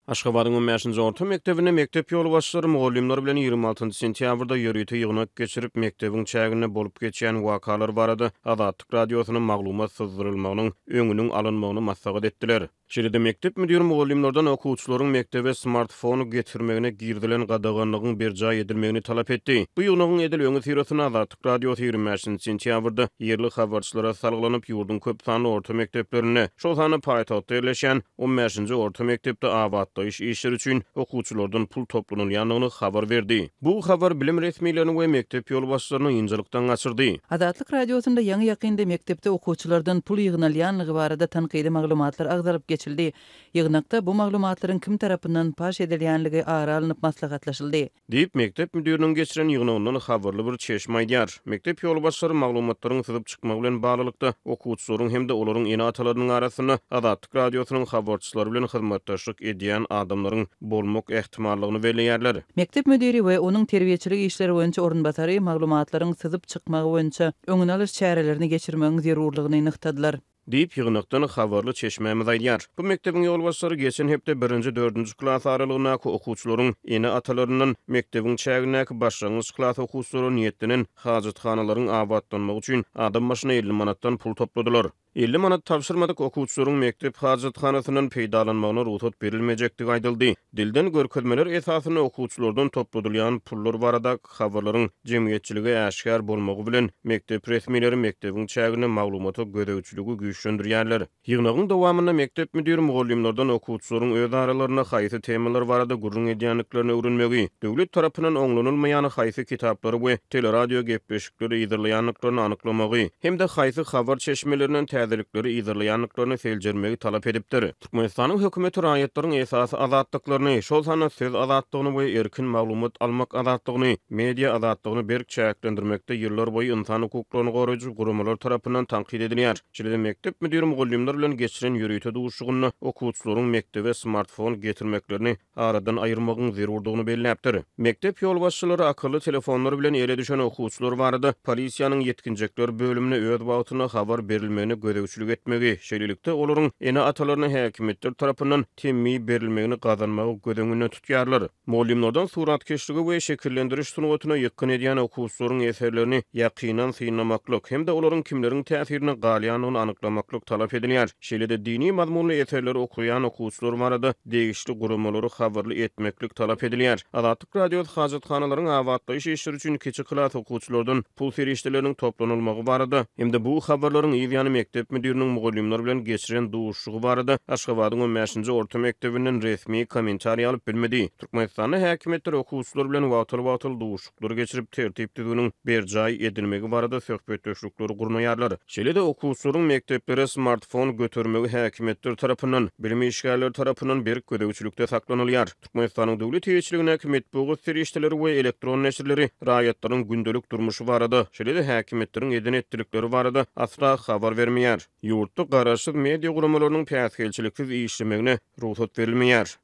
Aşgabatyň 15-nji orta mektebine mektep ýolu başçylary mugallimler bilen 26 sentýabrda ýörüýte ýygnak geçirip mektebiň çägine bolup geçýän wakalar barada Azatlyk radiosynyň maglumat syzdyrylmagynyň öňüniň alynmagyny maslahat etdiler. Şeýle-de mektep müdiri mugallimlerden okuwçylaryň mektebe smartfonu getirmegine girdilen gadaganlygyň berja edilmegini talap etdi. Bu ýygnagyň edil öňü tirasyna Azatlyk radiosy 25 sentýabrda ýerli habarçylara salgylanyp ýurdun köp sanly orta mekteplerine, şol sany paýtagtda ýerleşen 15-nji orta mektepde awatlaýyş işleri üçin okuwçylardan pul toplanylýanyny habar berdi. Bu habar bilim resmiýetlerini we mektep ýol başçylaryny ýynjylykdan gaçyrdy. Azatlyk radiosunda ýaňy ýakynda mektepde okuwçylardan pul ýygnalýanlygy barada tanqidi maglumatlar agzaryp geçildi. Ýygnakda bu maglumatlaryň kim tarapyndan paş edilýänligi ara alynıp maslahatlaşyldy. Diýip mektep müdiriniň geçiren ýygnagyndan habarly bir çeşme aýdýar. Mektep ýol başçylary maglumatlaryň syzyp çykmagy bilen baglykda okuwçylaryň hem de olaryň ene atalarynyň arasyna Azatlyk radiosynyň habarçylary bilen hyzmatdaşlyk edýän adamlaryň bolmak ähtimallygyny belirlerler. Mektep müdiri we onuň terbiýeçilik işleri boýunça orunbasary maglumatlaryň syzyp çykmagy boýunça öňüne alyş çärelerini geçirmegiň zerurlygyny ynykdylar. Diýip ýygnakdan habarly çeşmemiz aýdýar. Bu mektebiň ýol başçylary geçen hepde 1-4-nji klas aralygyna okuwçylaryň ene atalarynyň mektebiň çägine başlangyç klas okuwçylary niýetinen hajathanalaryň awatlanmagy üçin adam başyna 50 manatdan pul topladylar. 50 manat tapşyrmadyk okuwçylaryň mektep hajathanasyndan peýdalanmagyna ruhsat berilmejekdigi aýdyldy. Dilden görkezmeler esasyna okuwçylardan topladylýan pullar barada habarlaryň jemgyýetçiligi äşkar bolmagy bilen mektep resmiýetleri mektebiň çägine maglumata gödäwçiligi güýçlendirýärler. Ýygnagyň dowamynda mektep müdiri mugallimlerden okuwçylaryň öz aralaryna haýsy temalar barada gurrun edýänliklerini öwrenmegi, döwlet tarapyndan oňlanylmaýan haýsy kitaplary we teleradio gepleşikleri ýyzylýanlyklaryny anyklamagy hem-de haýsy habar çeşmelerinden täzelikleri ýyzylýanlyklaryny seljermegi talap edipdir. Türkmenistanyň hökümeti raýatlaryň esasy azatlyklaryny, şol sany söz azatlygyny we erkin maglumat almak azatlygyny, media azatlygyny berk çäklendirmekde ýyllar boýy insan hukuklaryny goraýjy gurumlar tarapyndan tanqid edilýär. Şeýle mektep müdiri mugallimler bilen geçiren ýörüýte duşugyny okuwçylaryň mektebe smartfon getirmeklerini aradan aýyrmagyň zerurlygyny belläpdir. Mektep ýol başçylary akylly telefonlary bilen ele düşen okuwçylar barada polisiýanyň ýetkinjekler bölümine öz wagtyna habar berilmegini gödäwçilik etmegi, şeýlelikde olaryň ene atalaryna häkimetler tarapyndan temmi berilmegini gazanmagy gödeňine tutýarlar. Mugallimlerden suratkeşligi we şekillendiriş sunuwatyna ýakyn edýän okuwçylaryň eserlerini ýakynan synamaklyk hem de olaryň kimleriň täsirini galýanyny anyklamaklyk talap edilýär. Şeýle-de dini mazmunly eserleri okuyan okuwçylar barada degişli gurumlary habarly etmeklik talap edilýär. Azatlyk radiosy hajathanalaryň awatlaýyş işleri üçin kiçik klas okuwçylardan pul serişleriniň toplanylmagy barada hem de bu habarlaryň ýygyny mektep müdiriniň mugallimler bilen geçiren duşugy barada Aşgabatyň 15-nji orta mektebinden resmi kommentariýa alyp bilmedi. Türkmenistanyň häkimetleri okuwçylar bilen wagtyl duşuklary geçirip tertip düzüniň berjaý edilmegi barada söhbetdeşlikleri gurnaýarlar. Şeýle-de okuwçylaryň mekteplere smartfon götürmegi häkimetler tarapyndan, bilim işgärleri tarapyndan berk gödäwçilikde saklanylýar. Türkmenistanyň döwlet ýetkiligine matbuat serişdeleri we elektron neşirleri raýatlaryň gündelik durmuşy barada, şeýle-de häkimetleriň eden etdirikleri barada asla habar vermeýär. Ýurtda garaşsyz media gurumlarynyň päsgelçiliksiz işlemegine ruhsat berilmeýär.